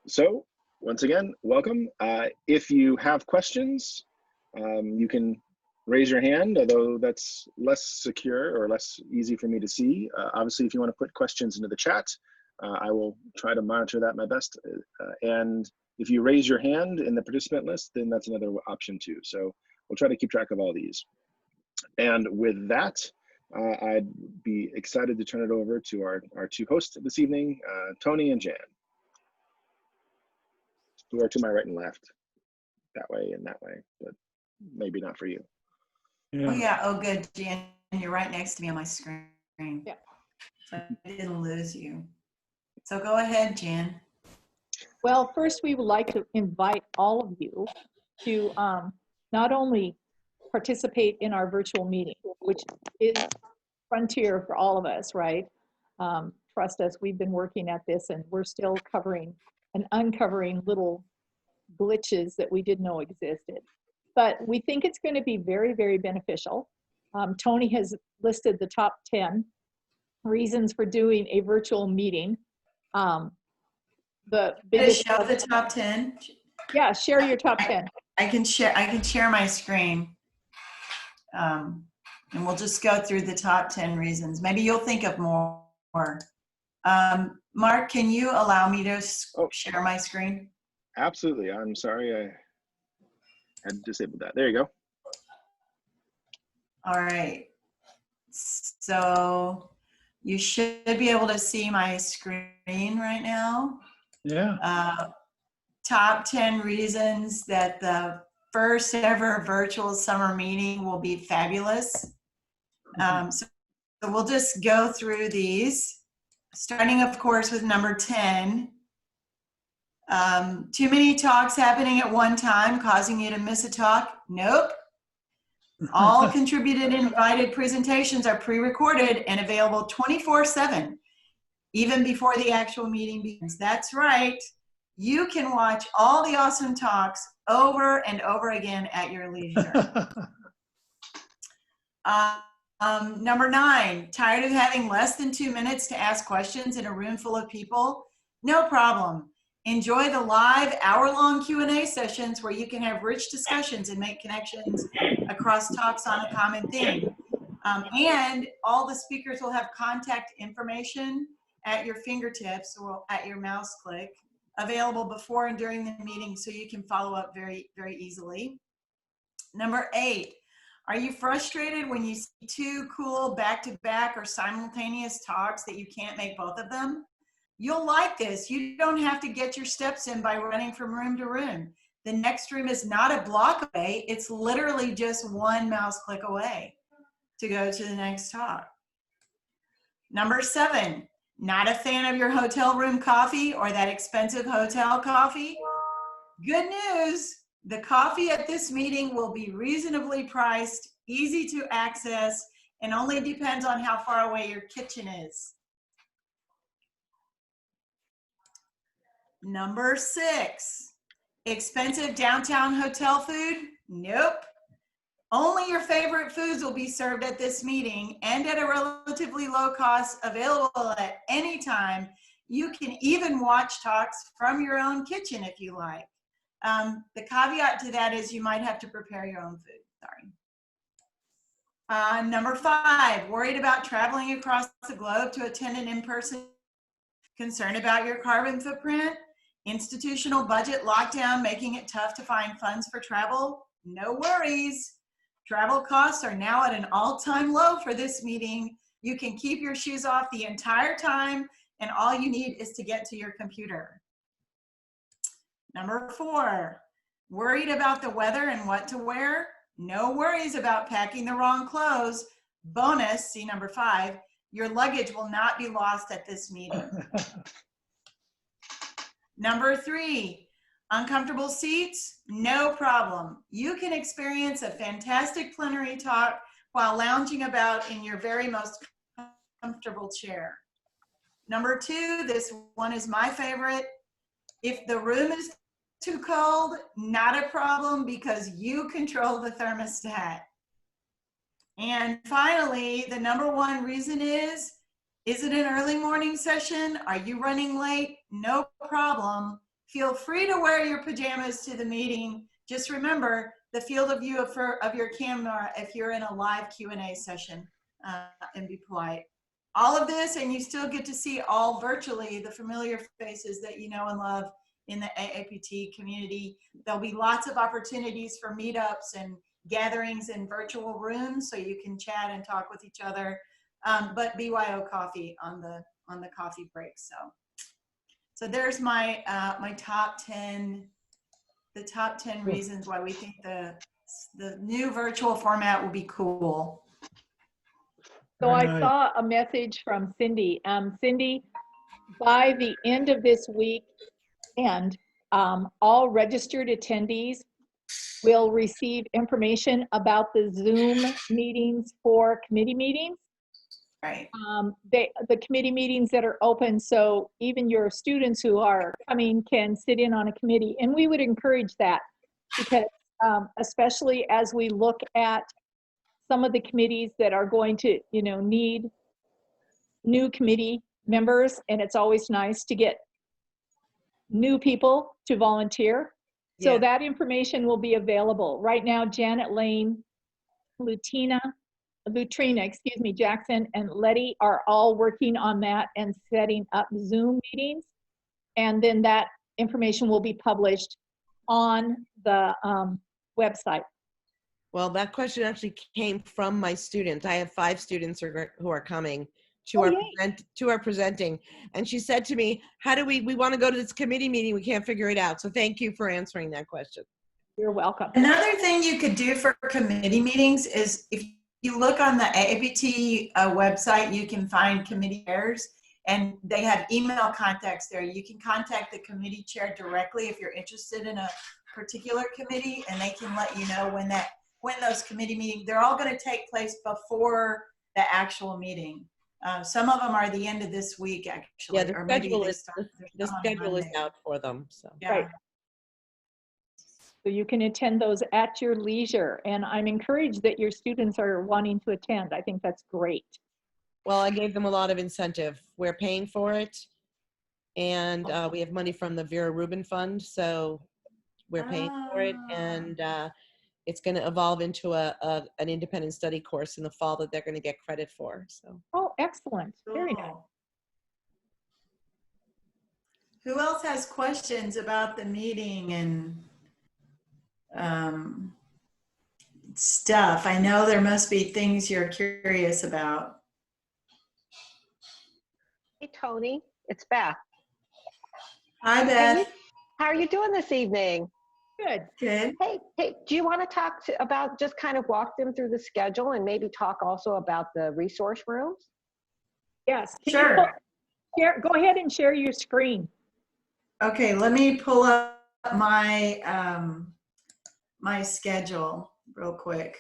So once again, welcome. If you have questions, you can raise your hand, although that's less secure or less easy for me to see. Obviously, if you want to put questions into the chat, I will try to monitor that my best. And if you raise your hand in the participant list, then that's another option too. So we'll try to keep track of all these. And with that, I'd be excited to turn it over to our two hosts this evening, Toni and Jan, who are to my right and left, that way and that way, but maybe not for you. Yeah. Oh yeah, oh good, Jan, you're right next to me on my screen. Yeah. So I didn't lose you. So go ahead, Jan. Well, first we would like to invite all of you to not only participate in our virtual meeting, which is frontier for all of us, right? Trust us, we've been working at this and we're still covering and uncovering little glitches that we didn't know existed. But we think it's going to be very, very beneficial. Toni has listed the top 10 reasons for doing a virtual meeting. The biggest show the top 10. Yeah, share your top 10. I can share my screen. And we'll just go through the top 10 reasons. Maybe you'll think of more. Mark, can you allow me to share my screen? Absolutely. I'm sorry I had disabled that. There you go. All right. So you should be able to see my screen right now. Yeah. Top 10 reasons that the first ever virtual summer meeting will be fabulous. So we'll just go through these, starting of course with number 10. Too many talks happening at one time, causing you to miss a talk? Nope. All contributed and invited presentations are pre-recorded and available 24/7, even before the actual meeting begins. That's right. You can watch all the awesome talks over and over again at your leisure. Number 9, tired of having less than 2 minutes to ask questions in a room full of people? No problem. Enjoy the live hour-long Q&A sessions where you can have rich discussions and make connections across talks on a common theme. And all the speakers will have contact information at your fingertips or at your mouse click, available before and during the meeting so you can follow up very, very easily. Number 8, are you frustrated when you see 2 cool back-to-back or simultaneous talks that you can't make both of them? You'll like this. You don't have to get your steps in by running from room to room. The next room is not a block away. It's literally just 1 mouse click away to go to the next talk. Number 7, not a fan of your hotel room coffee or that expensive hotel coffee? Good news. The coffee at this meeting will be reasonably priced, easy to access, and only depends on how far away your kitchen is. Number 6, expensive downtown hotel food? Nope. Only your favorite foods will be served at this meeting and at a relatively low cost, available at any time. You can even watch talks from your own kitchen if you like. The caveat to that is you might have to prepare your own food. Sorry. Number 5, worried about traveling across the globe to attend an in-person, concerned about your carbon footprint? Institutional budget lockdown making it tough to find funds for travel? No worries. Travel costs are now at an all-time low for this meeting. You can keep your shoes off the entire time, and all you need is to get to your computer. Number 4, worried about the weather and what to wear? No worries about packing the wrong clothes. Bonus, see number 5, your luggage will not be lost at this meeting. Number 3, uncomfortable seats? No problem. You can experience a fantastic plenary talk while lounging about in your very most comfortable chair. Number 2, this one is my favorite. If the room is too cold, not a problem because you control the thermostat. And finally, the number 1 reason is it an early morning session? Are you running late? No problem. feel free to wear your pajamas to the meeting. Just remember the field of view of your camera if you're in a live Q&A session, and be polite. All of this, and you still get to see all virtually the familiar faces that you know and love in the AAPT community. There'll be lots of opportunities for meetups and gatherings in virtual rooms so you can chat and talk with each other. But BYO coffee on the coffee break. So there's my my top 10 reasons why we think the new virtual format will be cool. So I saw a message from Cindy. Cindy, by the end of this week, and all registered attendees will receive information about the Zoom meetings for committee meetings. Right. The committee meetings that are open, so even your students who are coming can sit in on a committee, and we would encourage that because especially as we look at some of the committees that are going to, need new committee members, and it's always nice to get new people to volunteer. So that information will be available. Right now, Janet Lane, Lutrina, Jackson, and Letty are all working on that and setting up Zoom meetings. And then that information will be published on the website. Well, that question actually came from my student. I have 5 students who are coming to our presenting. And she said to me, how do we want to go to this committee meeting. We can't figure it out. So thank you for answering that question. You're welcome. Another thing you could do for committee meetings is if you look on the AAPT website, you can find committee chairs, and they have email contacts there. You can contact the committee chair directly if you're interested in a particular committee, and they can let you know when those committee meetings, they're all going to take place before the actual meeting. Some of them are the end of this week, actually. Yeah, the schedule is out for them. So. Yeah. Right. So you can attend those at your leisure. And I'm encouraged that your students are wanting to attend. I think that's great. Well, I gave them a lot of incentive. We're paying for it. And we have money from the Vera Rubin Fund. So we're paying for it. And it's going to evolve into an independent study course in the fall that they're going to get credit for. So. Oh, excellent. Very nice. Who else has questions about the meeting and stuff? I know there must be things you're curious about. Hey, Toni, it's Beth. Hi, Beth. How are you doing this evening? Good. Good. Hey, do you want to talk about just kind of walk them through the schedule and maybe talk also about the resource rooms? Yes. Sure. Go ahead and share your screen. Okay, let me pull up my my schedule real quick.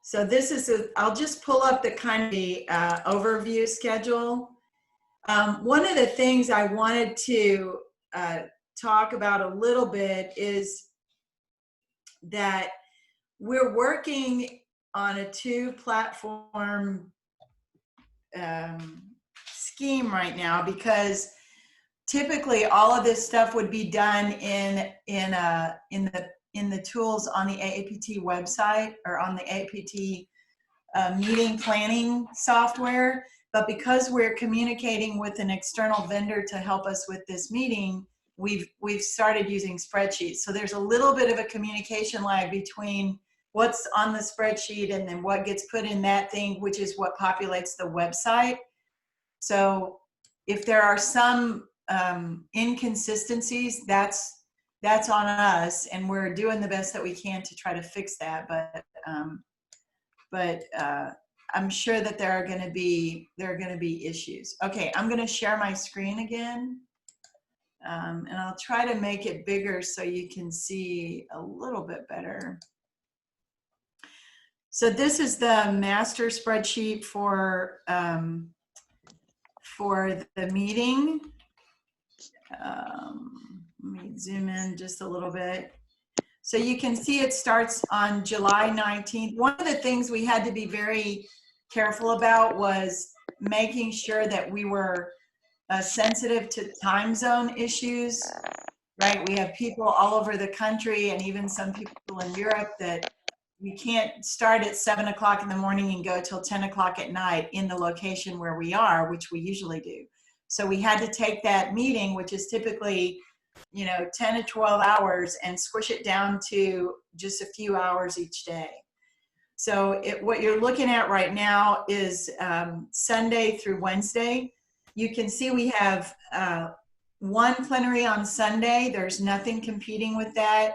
So this is I'll just pull up the kind of the overview schedule. One of the things I wanted to talk about a little bit is that we're working on a 2-platform scheme right now, because typically all of this stuff would be done in the tools on the AAPT website or on the AAPT meeting planning software. But because we're communicating with an external vendor to help us with this meeting, we've started using spreadsheets. So there's a little bit of a communication lag between what's on the spreadsheet and then what gets put in that thing, which is what populates the website. So if there are some inconsistencies, that's on us, and we're doing the best that we can to try to fix that. But I'm sure that there are going to be issues. Okay, I'm going to share my screen again, and I'll try to make it bigger so you can see a little bit better. So this is the master spreadsheet for the meeting. Let me zoom in just a little bit. So you can see it starts on July 19th. One of the things we had to be very careful about was making sure that we were sensitive to time zone issues, right? We have people all over the country and even some people in Europe that we can't start at 7 o'clock in the morning and go till 10 o'clock at night in the location where we are, which we usually do. So we had to take that meeting, which is typically, 10 to 12 hours, and squish it down to just a few hours each day. So what you're looking at right now is Sunday through Wednesday. You can see we have one plenary on Sunday. There's nothing competing with that.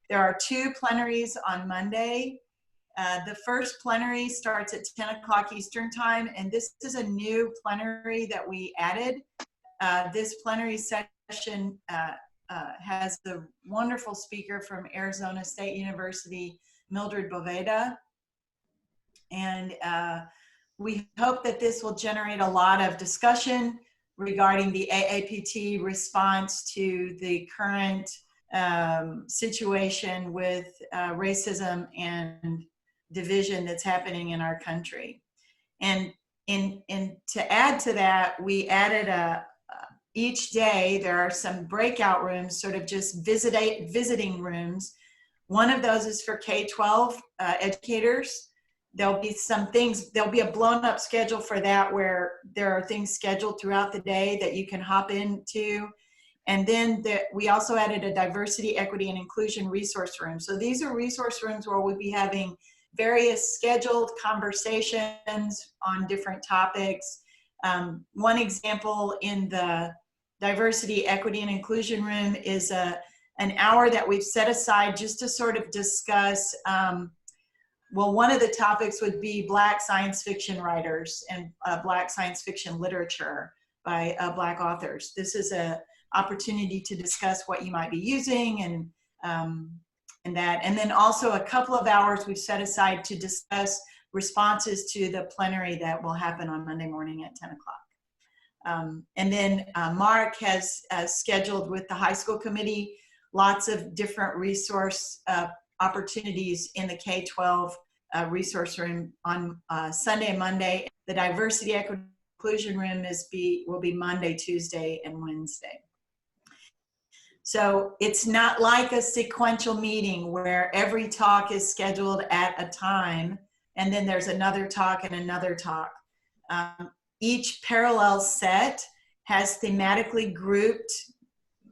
There are 2 plenaries on Monday. The first plenary starts at 10 o'clock Eastern time, and this is a new plenary that we added. This plenary session has the wonderful speaker from Arizona State University, Mildred Boveda. And we hope that this will generate a lot of discussion regarding the AAPT response to the current situation with racism and division that's happening in our country. And to add to that, we added each day there are some breakout rooms, sort of just visiting rooms. One of those is for K-12 educators. There'll be some things, there'll be a blown up schedule for that where there are things scheduled throughout the day that you can hop into. And then we also added a diversity, equity, and inclusion resource room. So these are resource rooms where we'll be having various scheduled conversations on different topics. One example in the diversity, equity, and inclusion room is an hour that we've set aside just to sort of discuss well, one of the topics would be Black science fiction writers and Black science fiction literature by Black authors. This is an opportunity to discuss what you might be using and that. And then also a couple of hours we've set aside to discuss responses to the plenary that will happen on Monday morning at 10 o'clock. And then Mark has scheduled with the high school committee lots of different resource opportunities in the K-12 resource room on Sunday and Monday. The diversity, equity, inclusion room will be Monday, Tuesday, and Wednesday. So it's not like a sequential meeting where every talk is scheduled at a time and then there's another talk and another talk. Each parallel set has thematically grouped,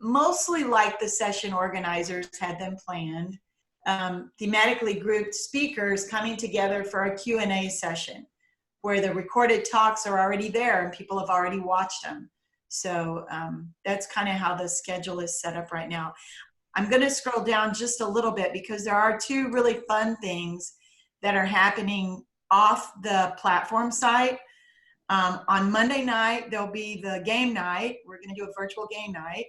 mostly like the session organizers had them planned, thematically grouped speakers coming together for a Q&A session where the recorded talks are already there and people have already watched them. So that's kind of how the schedule is set up right now. I'm going to scroll down just a little bit because there are 2 really fun things that are happening off the platform site. On Monday night, there'll be the game night. We're going to do a virtual game night.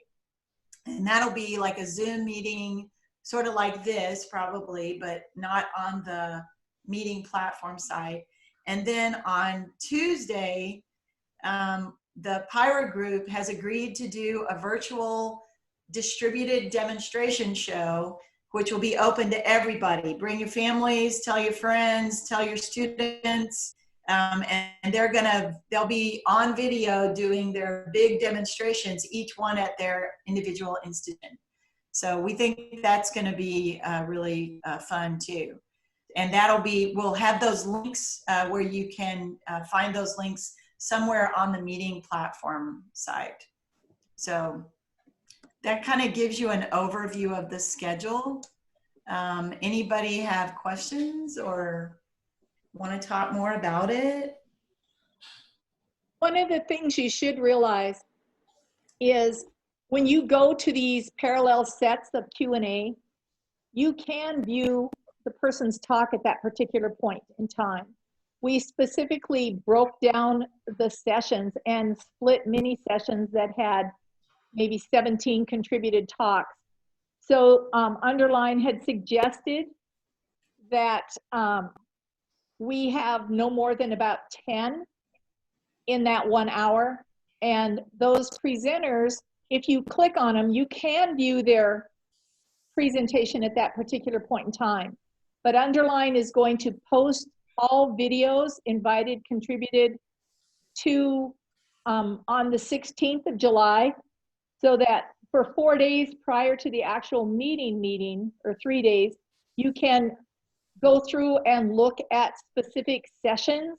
And that'll be like a Zoom meeting, sort of like this probably, but not on the meeting platform site. And then on Tuesday, the Pyro group has agreed to do a virtual distributed demonstration show, which will be open to everybody. Bring your families, tell your friends, tell your students, and they'll be on video doing their big demonstrations, each one at their individual institution. So we think that's going to be really fun too. And we'll have those links where you can find those links somewhere on the meeting platform site. So that kind of gives you an overview of the schedule. Anybody have questions or want to talk more about it? One of the things you should realize is when you go to these parallel sets of Q&A, you can view the person's talk at that particular point in time. We specifically broke down the sessions and split mini sessions that had maybe 17 contributed talks. So Underline had suggested that we have no more than about 10 in that 1 hour. And those presenters, if you click on them, you can view their presentation at that particular point in time. But Underline is going to post all videos, invited, contributed, to on the 16th of July, so that for 4 days prior to the actual meeting, or 3 days, you can go through and look at specific sessions.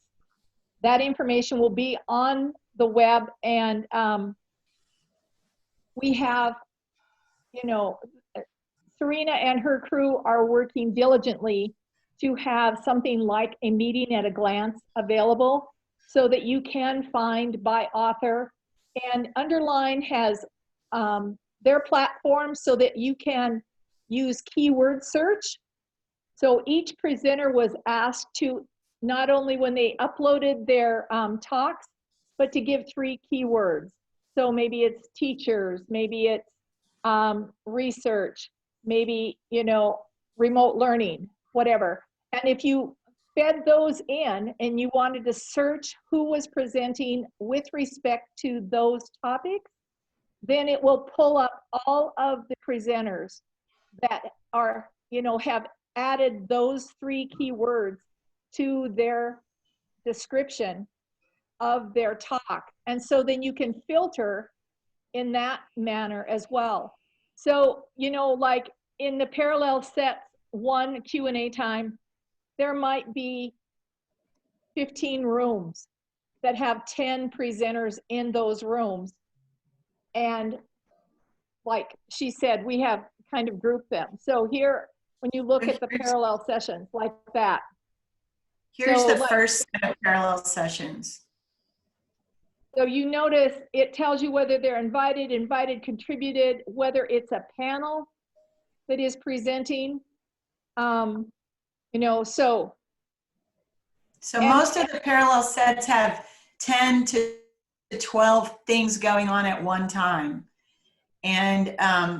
That information will be on the web, and we have, you know, Serena and her crew are working diligently to have something like a meeting at a glance available so that you can find by author. And Underline has their platform so that you can use keyword search. So each presenter was asked to, not only when they uploaded their talks, but to give 3 keywords. So maybe it's teachers, maybe it's research, maybe, you know, remote learning, whatever. And if you fed those in and you wanted to search who was presenting with respect to those topics, then it will pull up all of the presenters that are, you know, have added those 3 keywords to their description of their talk. And so then you can filter in that manner as well. So, you know, like in the parallel sets 1 Q&A time, there might be 15 rooms that have 10 presenters in those rooms. And like she said, we have kind of grouped them. So here, when you look at the parallel sessions like that. Here's So, the like, first set of parallel sessions. so you notice it tells you whether they're invited, contributed, whether it's a panel that is presenting, you know, so. So most of the parallel sets have 10 to 12 things going on at one time. And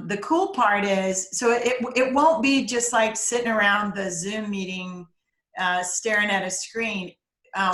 the cool part is, so it won't be just like sitting around the Zoom meeting staring at a screen.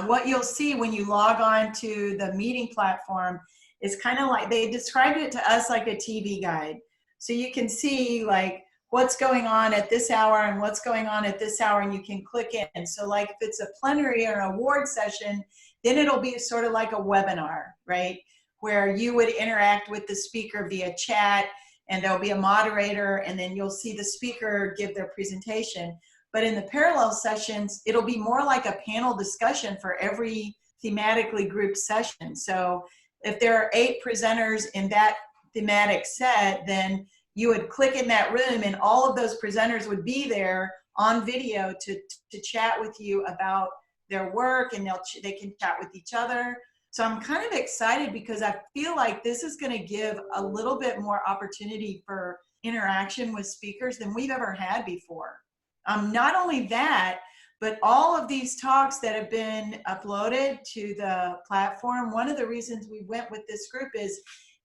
What you'll see when you log on to the meeting platform is kind of like, they described it to us like a TV guide. So you can see like what's going on at this hour and what's going on at this hour, and you can click in. So like if it's a plenary or an award session, then it'll be sort of like a webinar, right? Where you would interact with the speaker via chat, and there'll be a moderator, and then you'll see the speaker give their presentation. But in the parallel sessions, it'll be more like a panel discussion for every thematically grouped session. So if there are 8 presenters in that thematic set, then you would click in that room and all of those presenters would be there on video to chat with you about their work, and they can chat with each other. So I'm kind of excited because I feel like this is going to give a little bit more opportunity for interaction with speakers than we've ever had before. Not only that, but all of these talks that have been uploaded to the platform, one of the reasons we went with this group is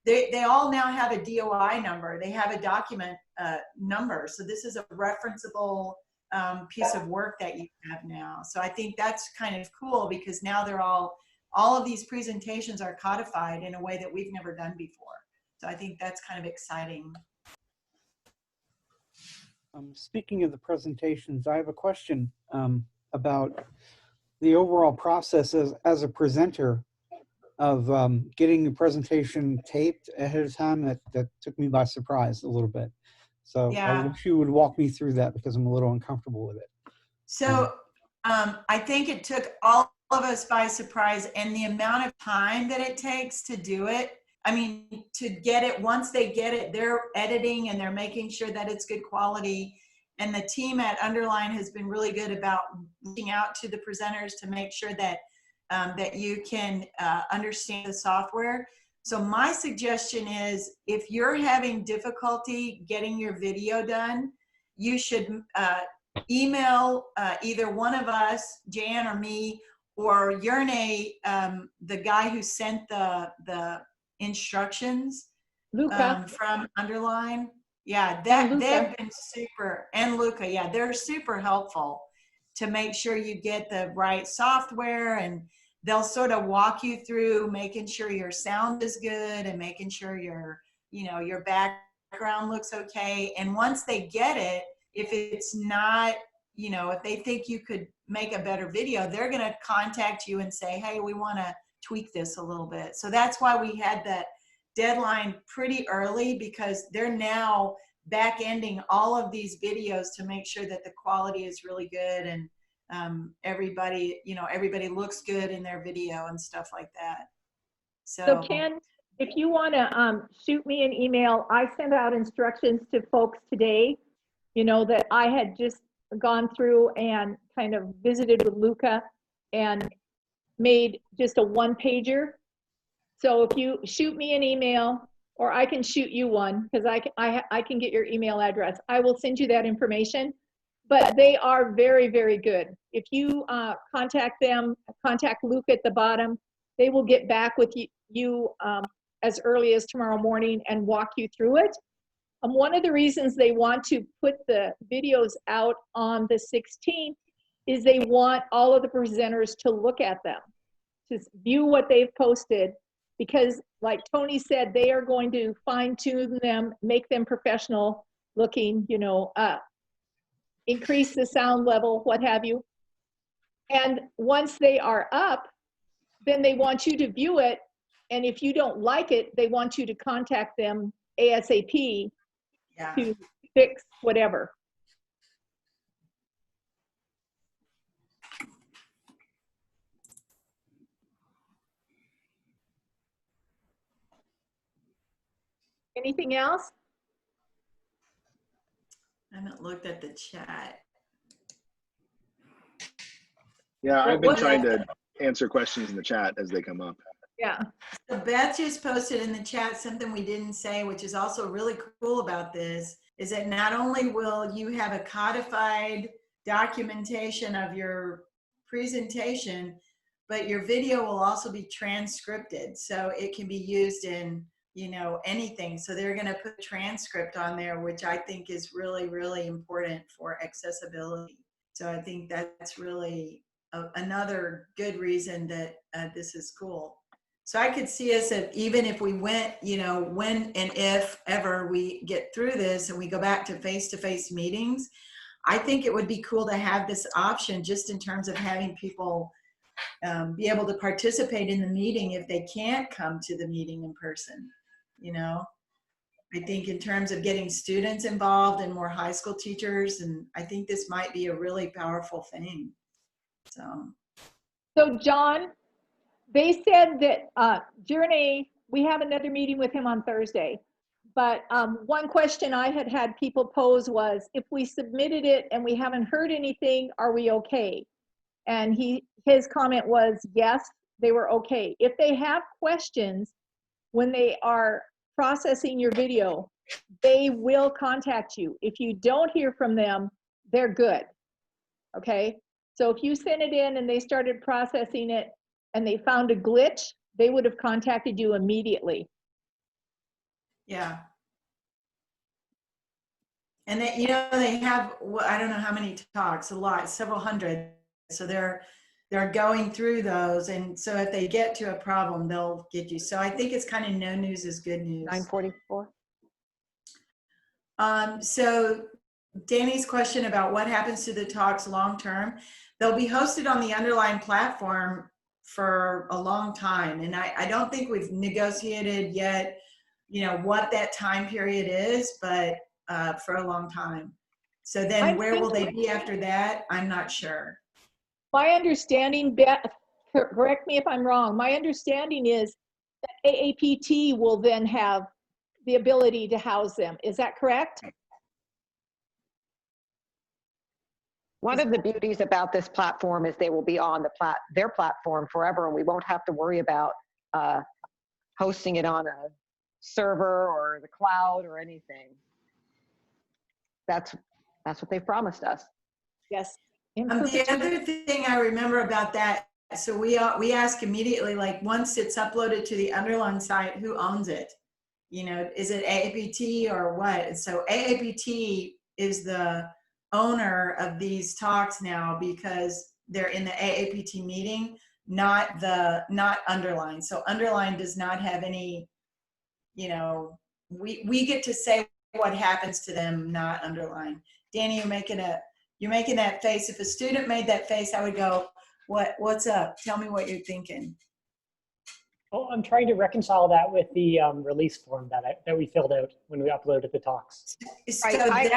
they all now have a DOI number. They have a document number. So this is a referenceable piece of work that you have now. So I think that's kind of cool because now they're all of these presentations are codified in a way that we've never done before. So I think that's kind of exciting. Speaking of the presentations, I have a question about the overall process as a presenter of getting the presentation taped ahead of time. That took me by surprise a little bit. So yeah. I wish you would walk me through that because I'm a little uncomfortable with it. So I think it took all of us by surprise, and the amount of time that it takes to do it. I mean, to get it, once they get it, they're editing and they're making sure that it's good quality. And the team at Underline has been really good about reaching out to the presenters to make sure that that you can understand the software. So my suggestion is, if you're having difficulty getting your video done, you should email either one of us, Jan or me, or Yerne, the guy who sent the instructions from Underline. Yeah, they've been super, and Luca, yeah, they're super helpful to make sure you get the right software, and they'll sort of walk you through making sure your sound is good and making sure your background looks okay. And once they get it, if it's not, if they think you could make a better video, they're going to contact you and say, hey, we want to tweak this a little bit. So that's why we had that deadline pretty early, because they're now back ending all of these videos to make sure that the quality is really good, and everybody looks good in their video and stuff like that. So Ken, if you want to shoot me an email, I sent out instructions to folks today, that I had just gone through and kind of visited with Luca and made just a one-pager. So if you shoot me an email, or I can shoot you one, because I can get your email address, I will send you that information. But they are very, very good. If you contact them, contact Luke at the bottom, they will get back with you as early as tomorrow morning and walk you through it. One of the reasons they want to put the videos out on the 16th is they want all of the presenters to look at them, to view what they've posted, because like Toni said, they are going to fine tune them, make them professional looking, increase the sound level, what have you. And once they are up, then they want you to view it. And if you don't like it, they want you to contact them ASAP to fix whatever. Anything else? I haven't looked at the chat. Yeah, I've been trying to answer questions in the chat as they come up. Yeah. So Beth just posted in the chat something we didn't say, which is also really cool about this, is that not only will you have a codified documentation of your presentation, but your video will also be transcripted. So it can be used in, anything. So they're going to put transcript on there, which I think is really, really important for accessibility. So I think that's really another good reason that this is cool. So I could see us, even if we went, when and if ever we get through this and we go back to face-to-face meetings, I think it would be cool to have this option, just in terms of having people be able to participate in the meeting if they can't come to the meeting in person. I think in terms of getting students involved and more high school teachers, and I think this might be a really powerful thing. So John, they said that Journey, we have another meeting with him on Thursday, but one question I had people pose was, if we submitted it and we haven't heard anything, are we okay? And his comment was, yes, they were okay. If they have questions when they are processing your video, they will contact you. If you don't hear from them, they're good, okay? So if you sent it in and they started processing it and they found a glitch, they would have contacted you immediately. Yeah. And they have, I don't know how many talks, a lot, several hundred. So they're going through those. And so if they get to a problem, they'll get you. So I think it's kind of no news is good news. 944. So Danny's question about what happens to the talks long-term, they'll be hosted on the Underline platform for a long time. And I don't think we've negotiated yet, what that time period is, but for a long time. So then where will they be after that? I'm not sure. My understanding, Beth, correct me if I'm wrong, my understanding is that AAPT will then have the ability to house them. Is that correct? One of the beauties about this platform is they will be on their platform forever, and we won't have to worry about hosting it on a server or the cloud or anything. That's what they've promised us. Yes. The other thing I remember about that, so we ask immediately, like, once it's uploaded to the Underline site, who owns it? Is it AAPT or what? So AAPT is the owner of these talks now, because they're in the AAPT meeting, not Underline. So Underline does not have any, we get to say what happens to them, not Underline. Danny, you're making that face. If a student made that face, I would go, what's up? Tell me what you're thinking. I'm trying to reconcile that with the release form that we filled out when we uploaded the talks. So Right,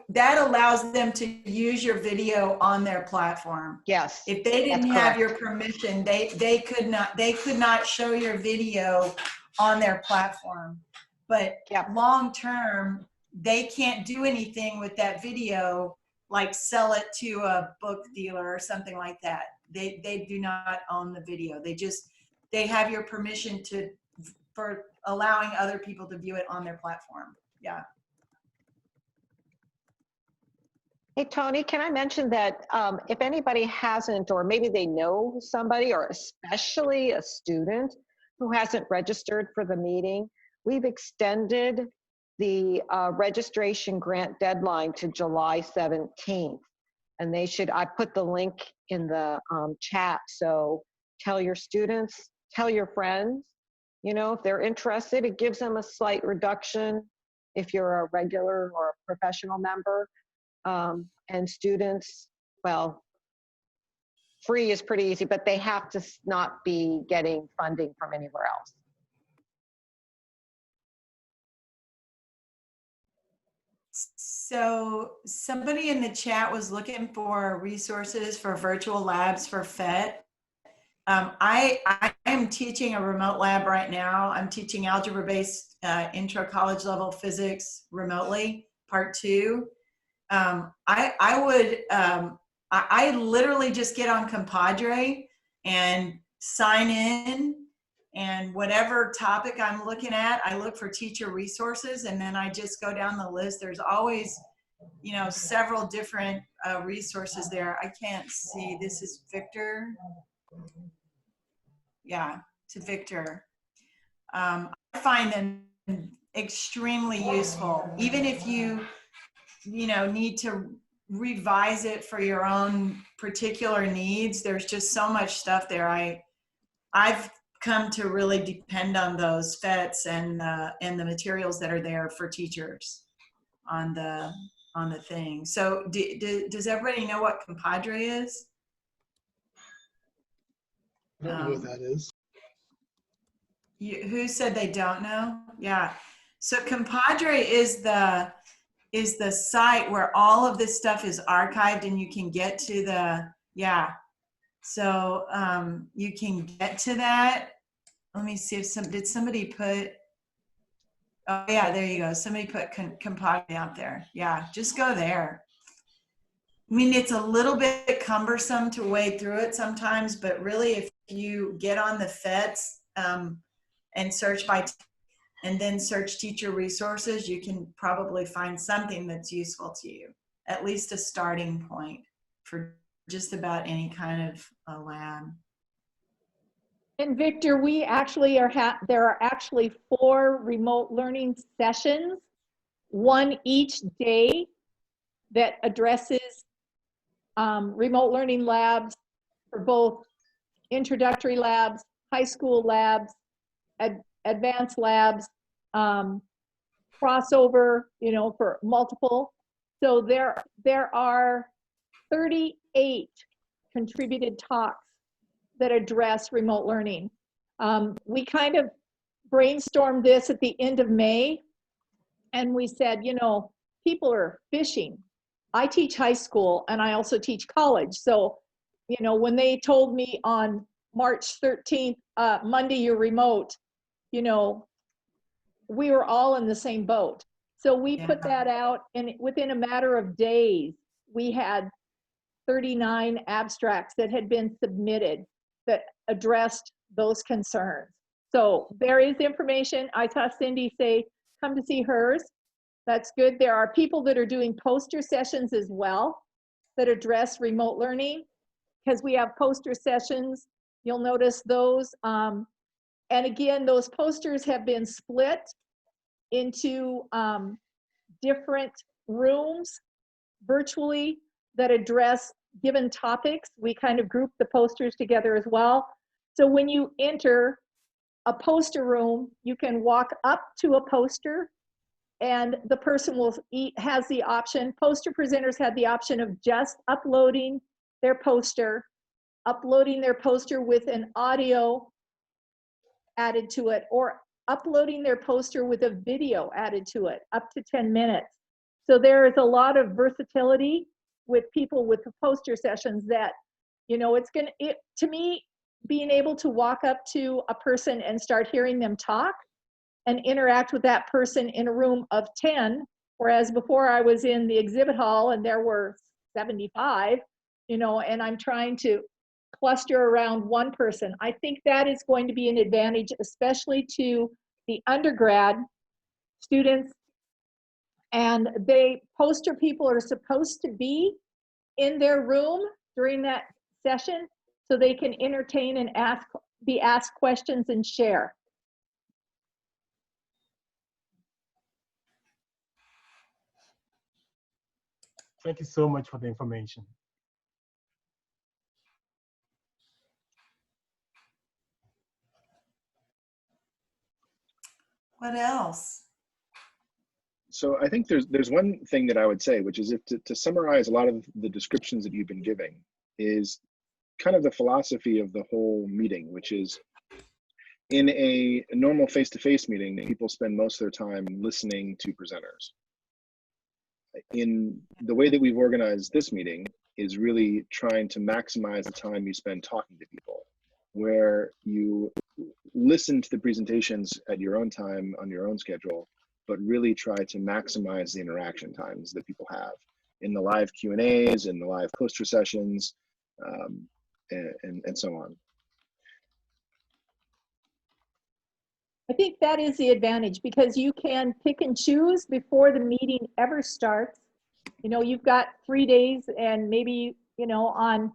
that allows them to use your video on their platform. Yes. If they didn't That's have your correct. permission, they could not show your video on their platform. But Yep. long term, they can't do anything with that video, like sell it to a book dealer or something like that. They do not own the video. They have your permission for allowing other people to view it on their platform. Yeah. Hey, Toni, can I mention that if anybody hasn't, or maybe they know somebody, or especially a student who hasn't registered for the meeting, we've extended the registration grant deadline to July 17th. And I put the link in the chat. So tell your students, tell your friends, if they're interested. It gives them a slight reduction if you're a regular or a professional member. And students, well, free is pretty easy, but they have to not be getting funding from anywhere else. So somebody in the chat was looking for resources for virtual labs for Phet. I am teaching a remote lab right now. I'm teaching algebra-based intro college level physics remotely, part 2. I literally just get on Compadre and sign in, and whatever topic I'm looking at, I look for teacher resources, and then I just go down the list. There's always, several different resources there. I can't see. This is Victor. Yeah, to Victor. I find them extremely useful, even if you need to revise it for your own particular needs. There's just so much stuff there. I've come to really depend on those Phets and the materials that are there for teachers on the thing. So does everybody know what Compadre is? I don't know what that is. Who said they don't know? Yeah. So Compadre is the site where all of this stuff is archived, and you can get to so you can get to that. Let me see if did somebody put, oh yeah, there you go. Somebody put Compadre out there. Yeah, just go there. I mean, it's a little bit cumbersome to wade through it sometimes, but really if you get on the Phets and search and then search teacher resources, you can probably find something that's useful to you, at least a starting point for just about any kind of a lab. And Victor, we actually there are actually 4 remote learning sessions, one each day, that addresses remote learning labs for both introductory labs, high school labs, advanced labs, crossover, for multiple. So there are 38 contributed talks that address remote learning. We kind of brainstormed this at the end of May, and we said, people are fishing. I teach high school and I also teach college. So, when they told me on March 13th, Monday, you're remote, we were all in the same boat. So we put that out, and within a matter of days, we had 39 abstracts that had been submitted that addressed those concerns. So there is information. I saw Cindy say, come to see hers. That's good. There are people that are doing poster sessions as well that address remote learning, because we have poster sessions. You'll notice those. And again, those posters have been split into different rooms virtually that address given topics. We kind of group the posters together as well. So when you enter a poster room, you can walk up to a poster, and the person has the option, poster presenters had the option of just uploading their poster with an audio added to it, or uploading their poster with a video added to it, up to 10 minutes. So there is a lot of versatility with people with the poster sessions that, you know, to me, being able to walk up to a person and start hearing them talk and interact with that person in a room of 10, whereas before I was in the exhibit hall and there were 75, you know, and I'm trying to cluster around one person. I think that is going to be an advantage, especially to the undergrad students. And poster people are supposed to be in their room during that session so they can entertain and be asked questions and share. Thank you so much for the information. What else? So I think there's one thing that I would say, which is to summarize a lot of the descriptions that you've been giving, is kind of the philosophy of the whole meeting, which is in a normal face-to-face meeting, people spend most of their time listening to presenters. In the way that we've organized this meeting is really trying to maximize the time you spend talking to people, where you listen to the presentations at your own time on your own schedule, but really try to maximize the interaction times that people have in the live Q&As, in the live poster sessions, and so on. I think that is the advantage, because you can pick and choose before the meeting ever starts. You know, you've got 3 days, and maybe, you know, on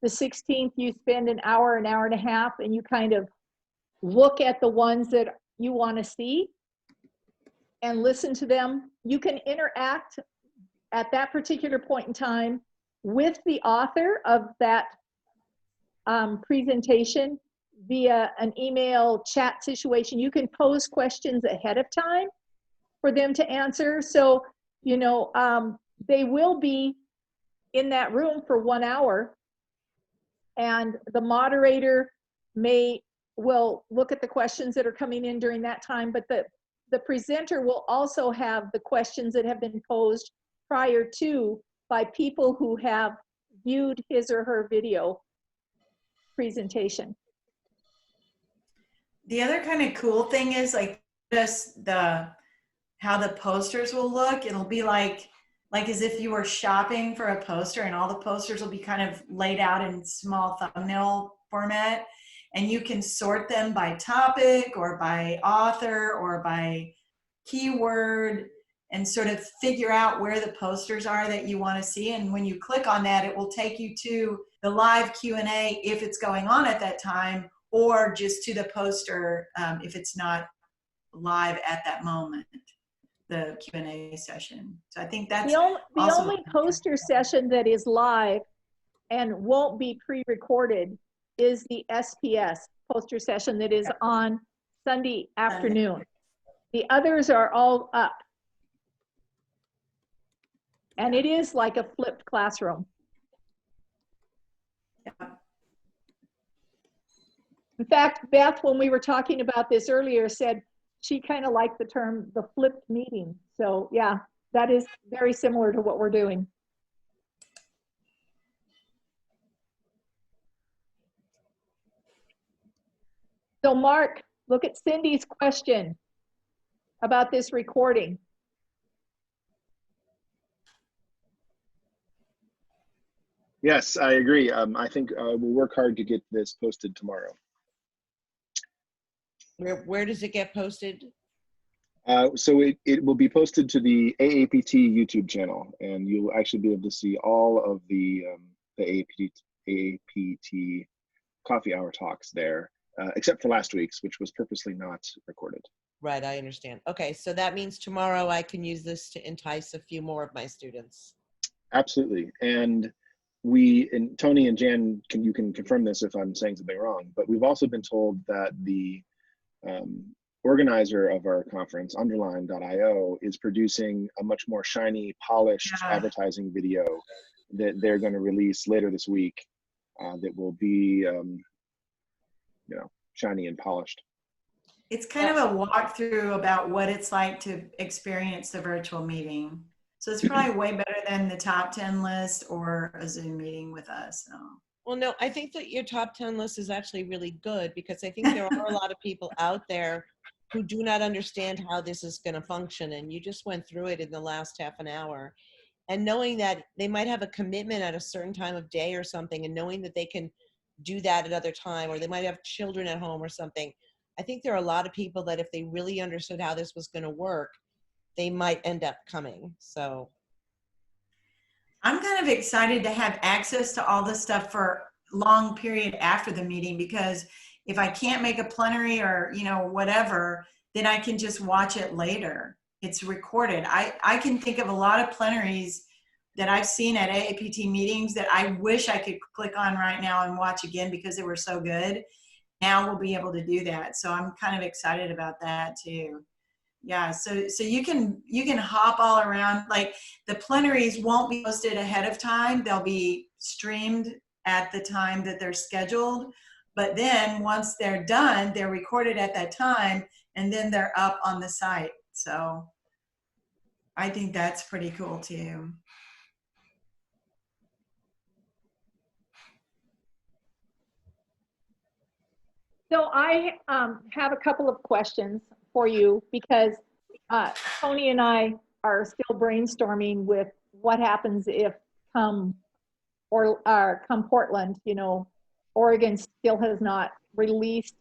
the 16th, you spend an hour and a half, and you kind of look at the ones that you want to see and listen to them. You can interact at that particular point in time with the author of that presentation via an email chat situation. You can pose questions ahead of time for them to answer. So, you know, they will be in that room for 1 hour, and the moderator will look at the questions that are coming in during that time, but the presenter will also have the questions that have been posed prior to by people who have viewed his or her video presentation. The other kind of cool thing is, like, just how the posters will look. It'll be like as if you were shopping for a poster, and all the posters will be kind of laid out in small thumbnail format, and you can sort them by topic or by author or by keyword and sort of figure out where the posters are that you want to see. And when you click on that, it will take you to the live Q&A if it's going on at that time, or just to the poster if it's not live at that moment, the Q&A session. So I think that's the only poster session that is live and won't be pre-recorded is the SPS poster session that is on Sunday afternoon. The others are all up. And it is like a flipped classroom. Yeah. In fact, Beth, when we were talking about this earlier, said she kind of liked the term the flipped meeting. So yeah, that is very similar to what we're doing. So Mark, look at Cindy's question about this recording. Yes, I agree. I think we'll work hard to get this posted tomorrow. Where does it get posted? So it will be posted to the AAPT YouTube channel, and you'll actually be able to see all of the AAPT coffee hour talks there, except for last week's, which was purposely not recorded. Right, I understand. Okay, so that means tomorrow I can use this to entice a few more of my students. Absolutely. And Toni and Jan, you can confirm this if I'm saying something wrong, but we've also been told that the organizer of our conference, Underline.io, is producing a much more shiny, polished advertising video that they're going to release later this week that will be, shiny and polished. It's kind of a walkthrough about what it's like to experience the virtual meeting. So it's probably way better than the top 10 list or a Zoom meeting with us. So. Well, no, I think that your top 10 list is actually really good because I think there are a lot of people out there who do not understand how this is going to function. And you just went through it in the last half an hour. And knowing that they might have a commitment at a certain time of day or something, and knowing that they can do that at other time, or they might have children at home or something. I think there are a lot of people that if they really understood how this was going to work, they might end up coming. So I'm kind of excited to have access to all this stuff for long period after the meeting, because if I can't make a plenary or, you know, whatever, then I can just watch it later. It's recorded. I can think of a lot of plenaries that I've seen at AAPT meetings that I wish I could click on right now and watch again because they were so good. Now we'll be able to do that. So I'm kind of excited about that too. Yeah, so you can hop all around. Like the plenaries won't be posted ahead of time. They'll be streamed at the time that they're scheduled. But then once they're done, they're recorded at that time and then they're up on the site. So I think that's pretty cool too. So I have a couple of questions for you because Toni and I are still brainstorming with what happens if come Portland, you know, Oregon still has not released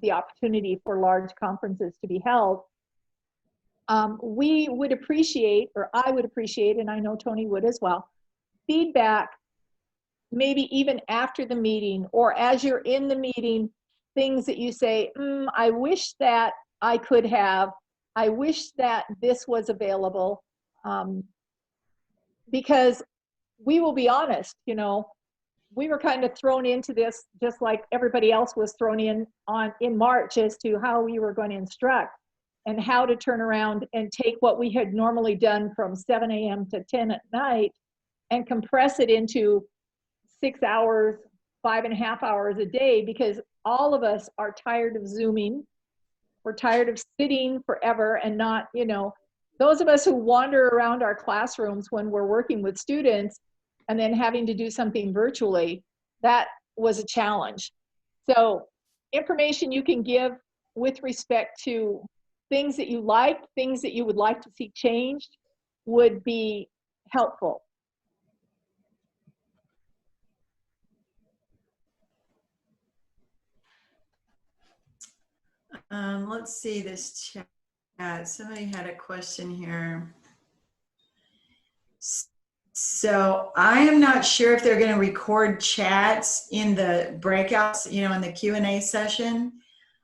the opportunity for large conferences to be held. We would appreciate, or I would appreciate, and I know Toni would as well, feedback maybe even after the meeting or as you're in the meeting, things that you say, I wish that I could have, I wish that this was available, because we will be honest, you know, we were kind of thrown into this just like everybody else was thrown in March as to how we were going to instruct and how to turn around and take what we had normally done from 7 a.m. to 10 at night and compress it into 6 hours, 5.5 hours a day, because all of us are tired of Zooming. We're tired of sitting forever and not, you know, those of us who wander around our classrooms when we're working with students and then having to do something virtually, that was a challenge. So information you can give with respect to things that you like, things that you would like to see changed would be helpful. Let's see this chat. Somebody had a question here. So I am not sure if they're going to record chats in the breakouts, you know, in the Q&A session.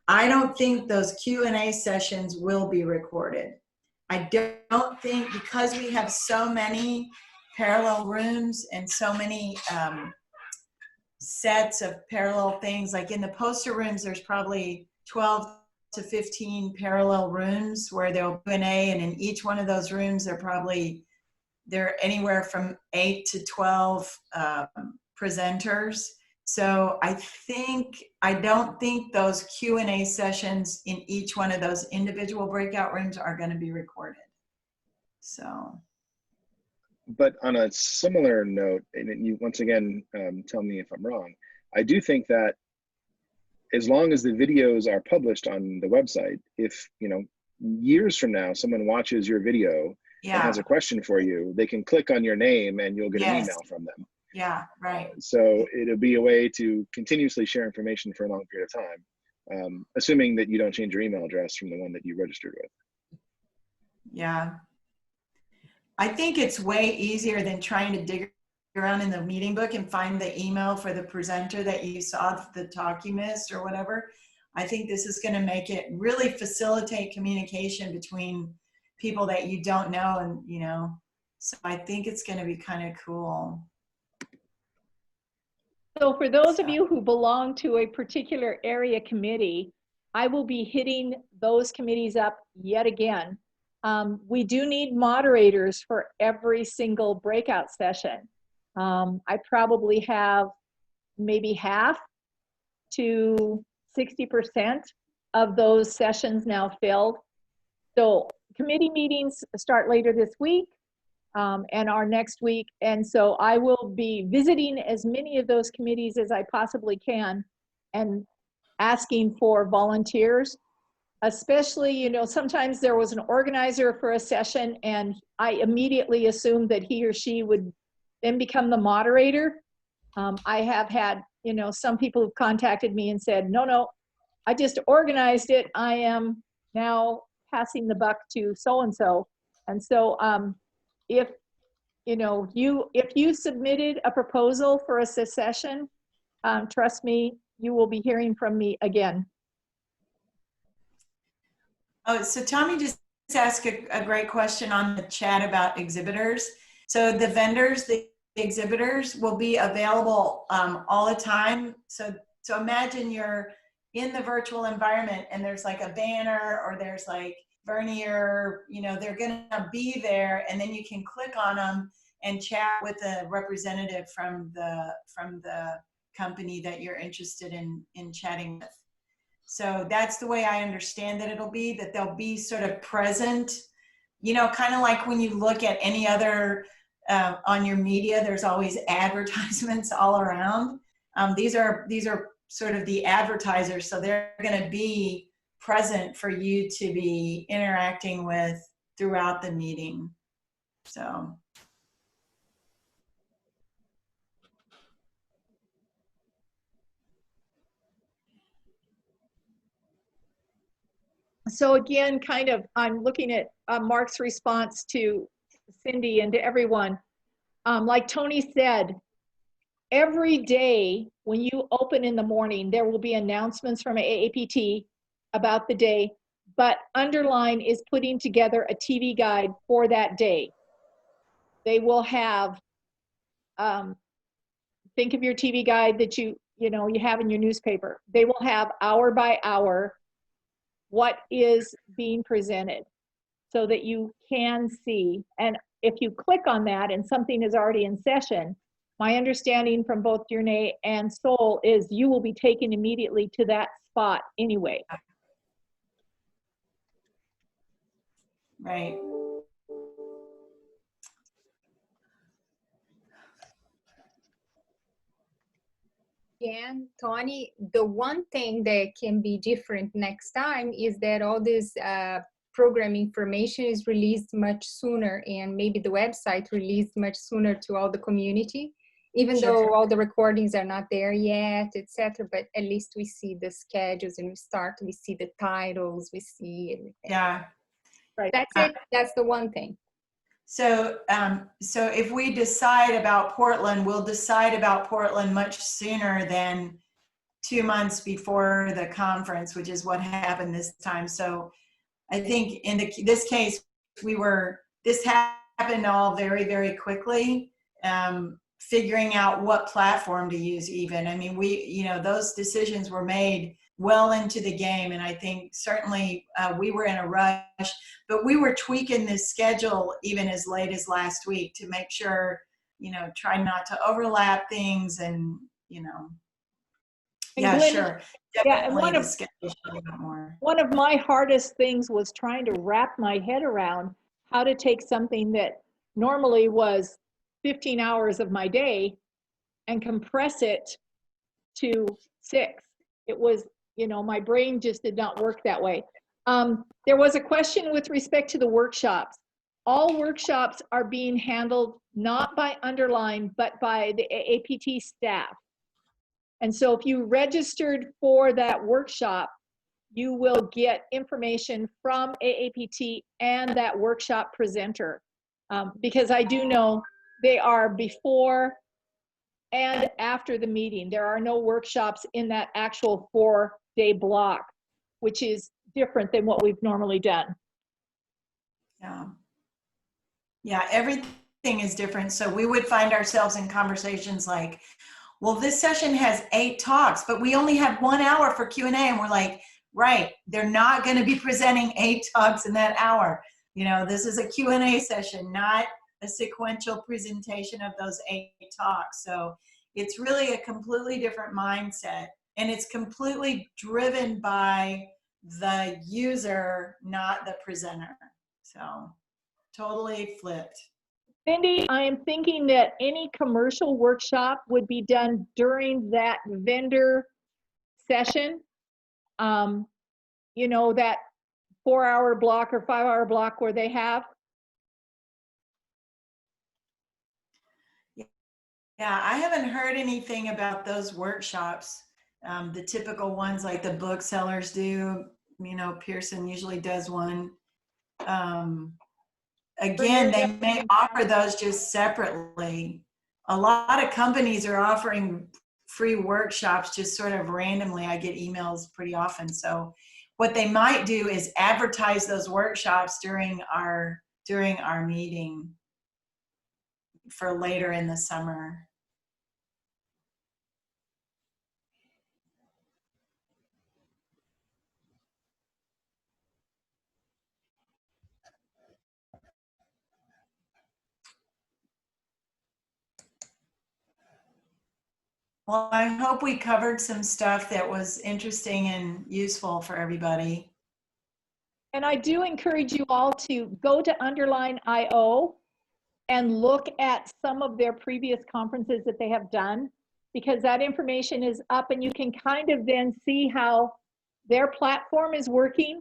I don't think those Q&A sessions will be recorded. I don't think, because we have so many parallel rooms and so many sets of parallel things, like in the poster rooms, there's probably 12 to 15 parallel rooms where there'll be Q&A, and in each one of those rooms, they're anywhere from 8 to 12 presenters. So I don't think those Q&A sessions in each one of those individual breakout rooms are going to be recorded. So. But on a similar note, and you once again tell me if I'm wrong, I do think that as long as the videos are published on the website, if, you know, years from now someone watches your video and has a question for you, they can click on your name and you'll get an email from them. Yeah, right. So it'll be a way to continuously share information for a long period of time, assuming that you don't change your email address from the one that you registered with. Yeah. I think it's way easier than trying to dig around in the meeting book and find the email for the presenter that you saw the talk you missed or whatever. I think this is going to make it really facilitate communication between people that you don't know, and, you know, so I think it's going to be kind of cool. So for those of you who belong to a particular area committee, I will be hitting those committees up yet again. We do need moderators for every single breakout session. I probably have maybe half to 60% of those sessions now filled. So committee meetings start later this week and our next week. And so I will be visiting as many of those committees as I possibly can and asking for volunteers. Especially, you know, sometimes there was an organizer for a session and I immediately assumed that he or she would then become the moderator. I have had, you know, some people have contacted me and said, no, I just organized it. I am now passing the buck to so-and-so. And so if, you know, if you submitted a proposal for a session, trust me, you will be hearing from me again. Oh, so Tommy just asked a great question on the chat about exhibitors. So the vendors, the exhibitors will be available all the time. So imagine you're in the virtual environment and there's like a banner or there's like vernier, you know, they're gonna be there and then you can click on them and chat with a representative from the company that you're interested in chatting with. So that's the way I understand that it'll be, that they'll be sort of present, you know, kind of like when you look at any other, on your media, there's always advertisements all around. These are sort of the advertisers, so they're going to be present for you to be interacting with throughout the meeting. So. So again, kind of, I'm looking at Mark's response to Cindy and to everyone. Like Toni said, every day when you open in the morning, there will be announcements from AAPT about the day, but Underline is putting together a TV guide for that day. They will have, think of your TV guide that you have in your newspaper. They will have hour by hour what is being presented so that you can see. And if you click on that and something is already in session, my understanding from both Journey and Sol is you will be taken immediately to that spot anyway. Right. And Toni, the one thing that can be different next time is that all this program information is released much sooner, and maybe the website released much sooner to all the community, even though all the recordings are not there yet, etc. But at least we see the schedules and we see the titles, we see everything. Yeah. Right. That's it. That's the one thing. So, so if we decide about Portland, we'll decide about Portland much sooner than 2 months before the conference, which is what happened this time. So I think in this case, this happened all very, very quickly, figuring out what platform to use even. I mean, those decisions were made well into the game. And I think certainly we were in a rush, but we were tweaking this schedule even as late as last week to make sure, try not to overlap things and, yeah, Glenn, sure. Yeah, and one of my hardest things was trying to wrap my head around how to take something that normally was 15 hours of my day and compress it to 6. It was, my brain just did not work that way. There was a question with respect to the workshops. All workshops are being handled not by Underline, but by the AAPT staff. And so if you registered for that workshop, you will get information from AAPT and that workshop presenter. Because I do know they are before and after the meeting. There are no workshops in that actual 4-day block, which is different than what we've normally done. Yeah, everything is different. So we would find ourselves in conversations like, well, this session has 8 talks, but we only have 1 hour for Q&A. And we're like, right, they're not going to be presenting 8 talks in that hour. This is a Q&A session, not a sequential presentation of those 8 talks. So it's really a completely different mindset. And it's completely driven by the user, not the presenter. So totally flipped. Cindy, I am thinking that any commercial workshop would be done during that vendor session. You know, that 4-hour block or 5-hour block where they have. Yeah, I haven't heard anything about those workshops. The typical ones like the booksellers do, you know, Pearson usually does one. Again, they may offer those just separately. A lot of companies are offering free workshops just sort of randomly. I get emails pretty often. So what they might do is advertise those workshops during our meeting for later in the summer. Well, I hope we covered some stuff that was interesting and useful for everybody. And I do encourage you all to go to Underline.io and look at some of their previous conferences that they have done, because that information is up and you can kind of then see how their platform is working.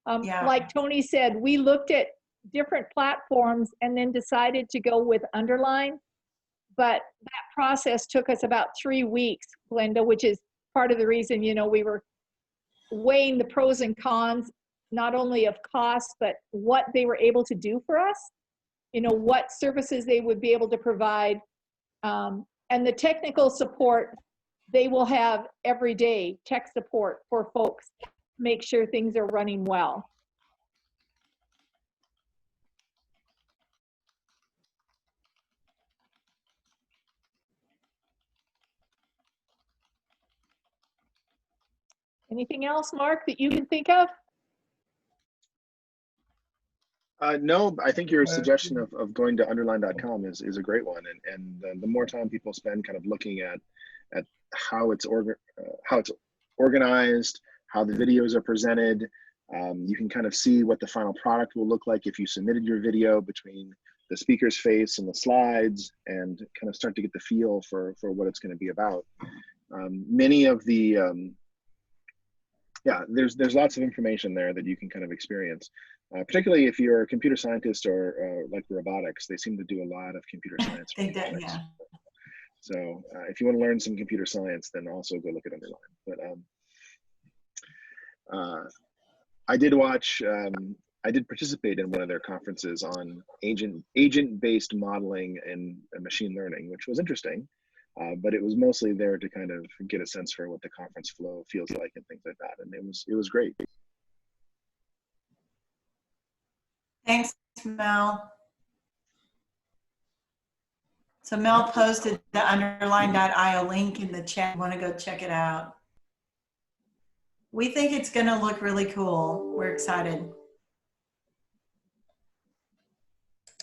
Yeah. Like Toni said, we looked at different platforms and then decided to go with Underline. But that process took us about 3 weeks, Glenda, which is part of the reason, you know, we were weighing the pros and cons, not only of cost, but what they were able to do for us, you know, what services they would be able to provide. And the technical support, they will have every day tech support for folks to make sure things are running well. Anything else, Mark, that you can think of? No, I think your suggestion of going to underline.com is a great one. And the more time people spend kind of looking at how it's organized, how the videos are presented, you can kind of see what the final product will look like if you submitted your video between the speaker's face and the slides, and kind of start to get the feel for what it's going to be about. Many of the yeah, there's lots of information there that you can kind of experience, particularly if you're a computer scientist or like robotics. They seem to do a lot of computer science. They did, yeah. So if you want to learn some computer science, then also go look at Underline. But I did watch, I did participate in one of their conferences on agent-based modeling and machine learning, which was interesting. But it was mostly there to kind of get a sense for what the conference flow feels like and things like that. And it was great. Thanks, Mel. So Mel posted the underline.io link in the chat. Want to go check it out. We think it's going to look really cool. We're excited.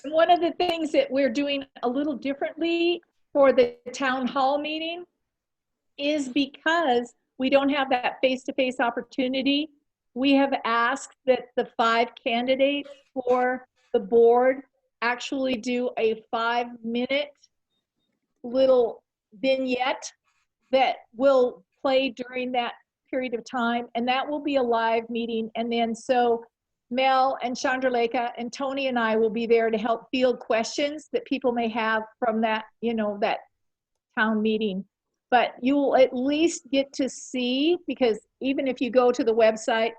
One of the things that we're doing a little differently for the town hall meeting is because we don't have that face-to-face opportunity. We have asked that the 5 candidates for the board actually do a 5-minute little vignette that will play during that period of time, and that will be a live meeting. And then so Mel and Chandralekha and Toni and I will be there to help field questions that people may have from that, you know, that town meeting. But you will at least get to see, because even if you go to the website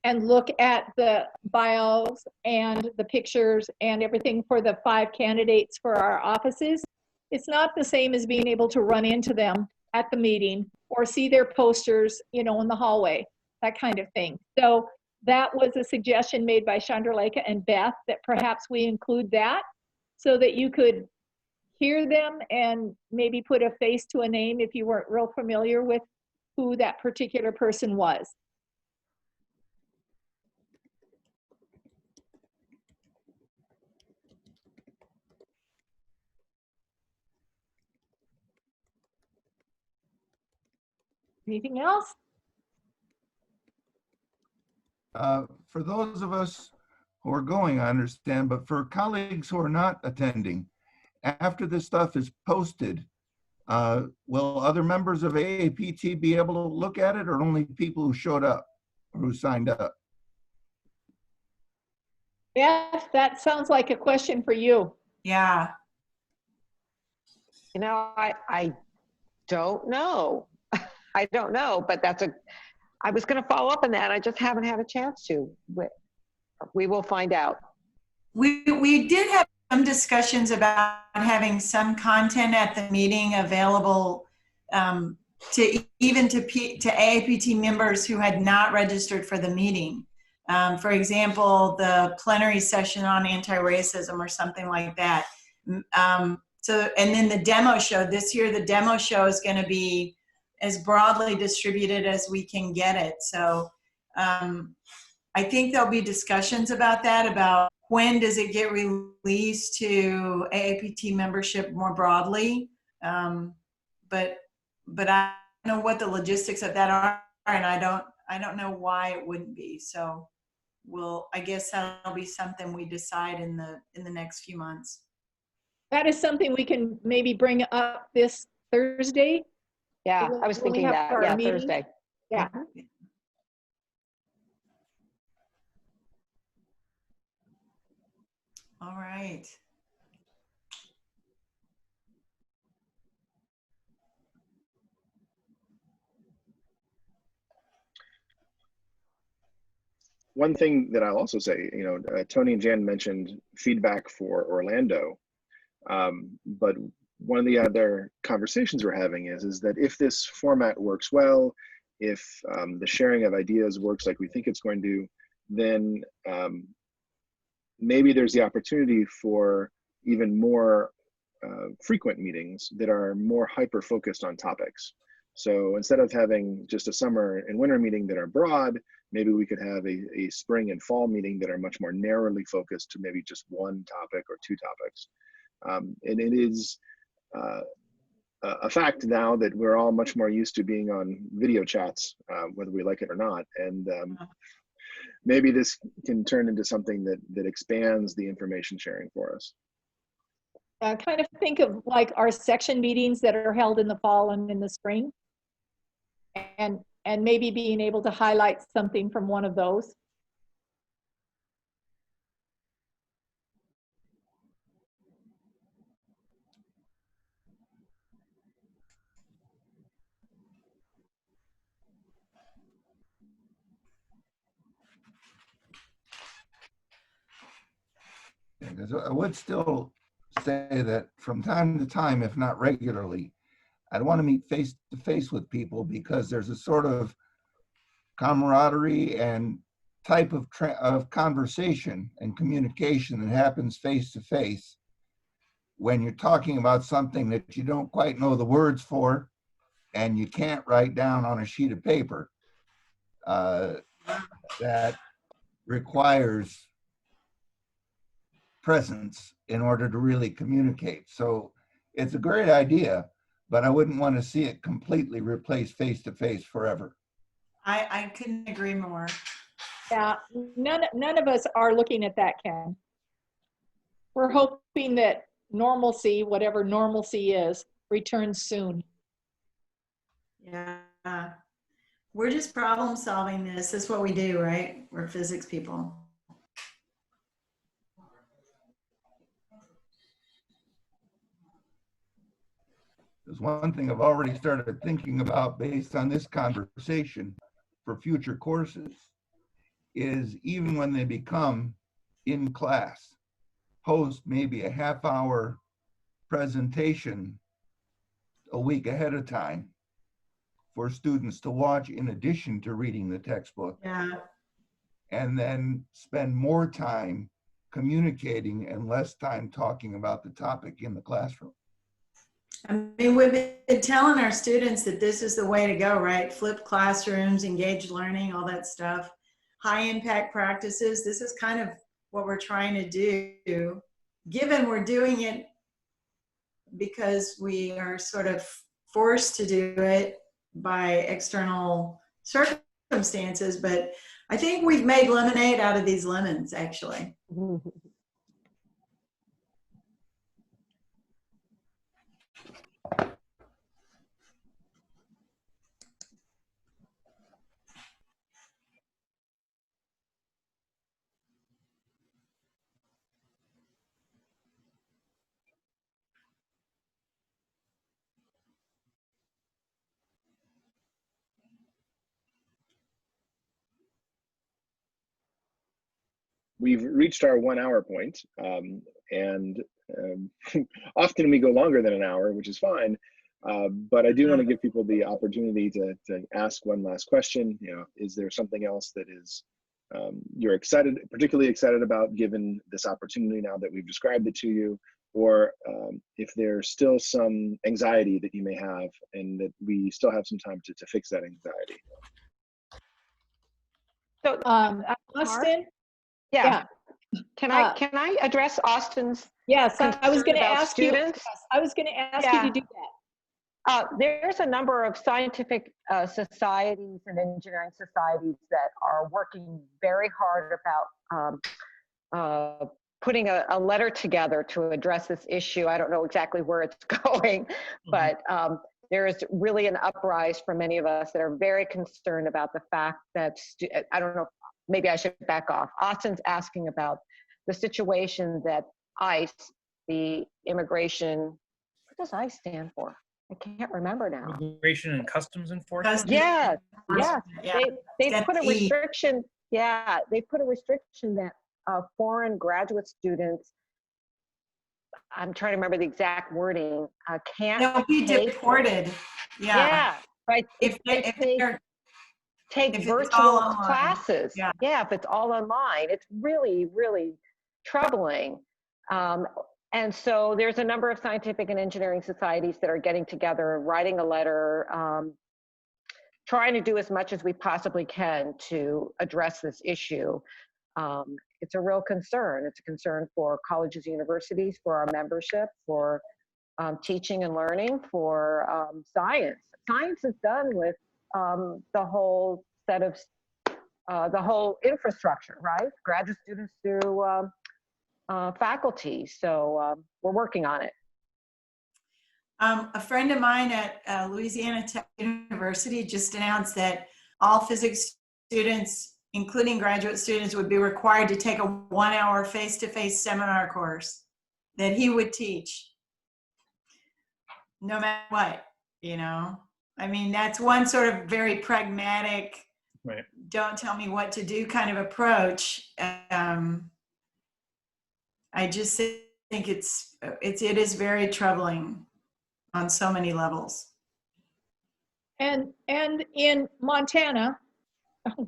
and look at the bios and the pictures and everything for the 5 candidates for our offices, it's not the same as being able to run into them at the meeting or see their posters, you know, in the hallway, that kind of thing. So that was a suggestion made by Chandralekha and Beth, that perhaps we include that so that you could hear them and maybe put a face to a name if you weren't real familiar with who that particular person was. Anything else? For those of us who are going, I understand, but for colleagues who are not attending, after this stuff is posted, will other members of AAPT be able to look at it, or only people who showed up or who signed up? Beth, that sounds like a question for you. Yeah. You know, I don't know. I don't know, but I was going to follow up on that. I just haven't had a chance to. We will find out. We did have some discussions about having some content at the meeting available to AAPT members who had not registered for the meeting. For example, the plenary session on anti-racism or something like that. And then the demo show, this year the demo show is going to be as broadly distributed as we can get it. So I think there'll be discussions about that, about when does it get released to AAPT membership more broadly. But I don't know what the logistics of that are, and I don't know why it wouldn't be. So I guess that'll be something we decide in the next few months. That is something we can maybe bring up this Thursday. Yeah, I was thinking that. Yeah, meeting. Thursday. Yeah. All right. One thing that I'll also say, Toni and Jan mentioned feedback for Orlando, but one of the other conversations we're having is that if this format works well, if the sharing of ideas works like we think it's going to, then maybe there's the opportunity for even more frequent meetings that are more hyper-focused on topics. So instead of having just a summer and winter meeting that are broad, maybe we could have a spring and fall meeting that are much more narrowly focused to maybe just one topic or two topics. And it is a fact now that we're all much more used to being on video chats, whether we like it or not. And maybe this can turn into something that expands the information sharing for us. Kind of think of like our section meetings that are held in the fall and in the spring, and maybe being able to highlight something from one of those. Because I would still say that from time to time, if not regularly, I'd want to meet face to face with people, because there's a sort of camaraderie and type of conversation and communication that happens face to face when you're talking about something that you don't quite know the words for and you can't write down on a sheet of paper. That requires presence in order to really communicate. So it's a great idea, but I wouldn't want to see it completely replace face-to-face forever. I couldn't agree more. Yeah, none of us are looking at that, Ken. We're hoping that normalcy, whatever normalcy is, returns soon. Yeah. We're just problem solving this. That's what we do, right? We're physics people. There's one thing I've already started thinking about based on this conversation for future courses is, even when they become in class, post maybe a half-hour presentation a week ahead of time for students to watch in addition to reading the textbook. Yeah. And then spend more time communicating and less time talking about the topic in the classroom. I mean, we've been telling our students that this is the way to go, right? Flipped classrooms, engaged learning, all that stuff. High impact practices. This is kind of what we're trying to do, given we're doing it because we are sort of forced to do it by external circumstances. But I think we've made lemonade out of these lemons, actually. We've reached our 1 hour point, and often we go longer than an hour, which is fine. But I do want to give people the opportunity to ask one last question. You know, is there something else that is you're particularly excited about, given this opportunity now that we've described it to you, or if there's still some anxiety that you may have, and that we still have some time to fix that anxiety. So, Austin? yeah. Can I address Austin's? Yes, I was going to about ask students? you. I was going to ask you to do that. There's a number of scientific societies and engineering societies that are working very hard about putting a letter together to address this issue. I don't know exactly where it's going, but there is really an uprise from many of us that are very concerned about the fact that, I don't know, maybe I should back off. Austin's asking about the situation that ICE, the immigration, what does ICE stand for? I can't remember now. Immigration and Customs Enforcement? Yeah. They put a E. restriction. Yeah, they put a restriction that foreign graduate students, I'm trying to remember the exact wording, can't They'll be deported. Yeah, right. If Take virtual classes. Yeah, if it's all online, it's really, really troubling. And so there's a number of scientific and engineering societies that are getting together, writing a letter, trying to do as much as we possibly can to address this issue. It's a real concern. It's a concern for colleges, universities, for our membership, for teaching and learning, for science. Science is done with the whole set of, the whole infrastructure, right? Graduate students through faculty. So we're working on it. A friend of mine at Louisiana Tech University just announced that all physics students, including graduate students, would be required to take a 1 hour face-to-face seminar course that he would teach, no matter what, you know? I mean, that's one sort of very pragmatic, right, don't tell me what to do kind of approach. I just think it is very troubling on so many levels. And in Montana,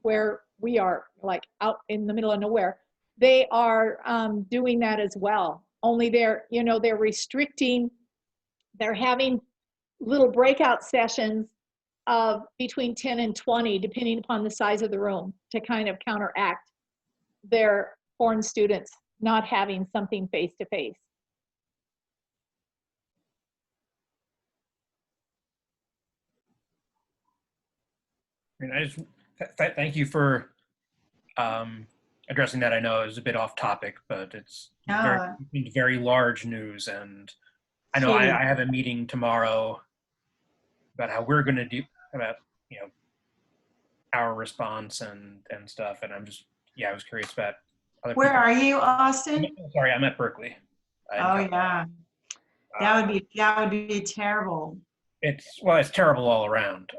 where we are like out in the middle of nowhere, they are doing that as well. Only they're restricting, they're having little breakout sessions of between 10 and 20, depending upon the size of the room, to kind of counteract their foreign students not having something face-to-face. I mean, I just thank you for addressing that. I know it was a bit off topic, but it's very large news, and I know I have a meeting tomorrow about how we're going to do about our response and stuff, and I'm just I was curious about other Where people. are you, Austin? Sorry, I'm at Berkeley. Oh yeah, that would be terrible. It's terrible all around.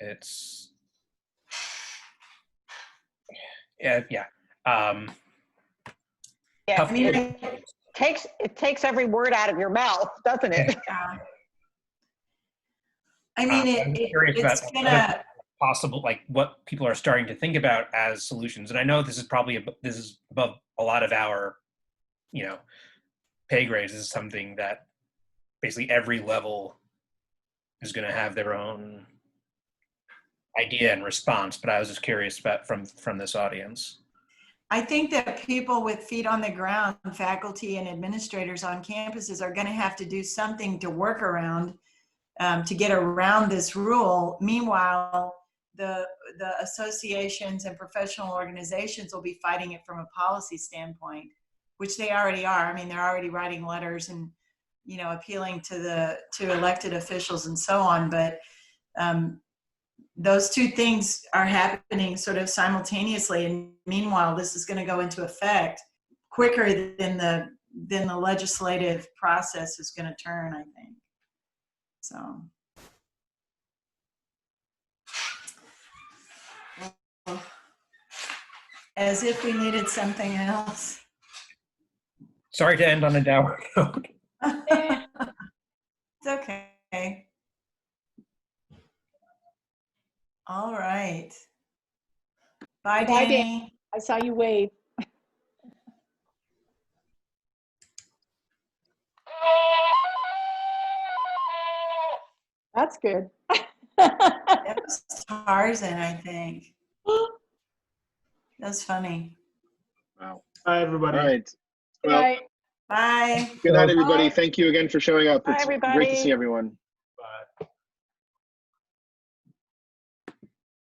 It's yeah. I mean, it takes every word out of your mouth, doesn't it? Yeah. I mean, it's gonna possible, like what people are starting to think about as solutions. And I know this is above a lot of our, pay grades. This is something that basically every level is going to have their own idea and response. But I was just curious about from this audience. I think that people with feet on the ground, faculty and administrators on campuses, are going to have to do something to work around, to get around this rule. Meanwhile, the associations and professional organizations will be fighting it from a policy standpoint, which they already are. I mean, they're already writing letters and, appealing to elected officials and so on. But those two things are happening sort of simultaneously. And meanwhile, this is going to go into effect quicker than the legislative process is going to turn, I think. So. As if we needed something else. Sorry to end on a dour note. It's okay. All right. Bye, Danny. I saw you wave. That's good. That was Tarzan, I think. That's funny. Wow. Bye, everybody. All right. Well, Right. Bye. good night, everybody. Bye. Thank you again for showing up. Bye, It's everybody. great to see everyone.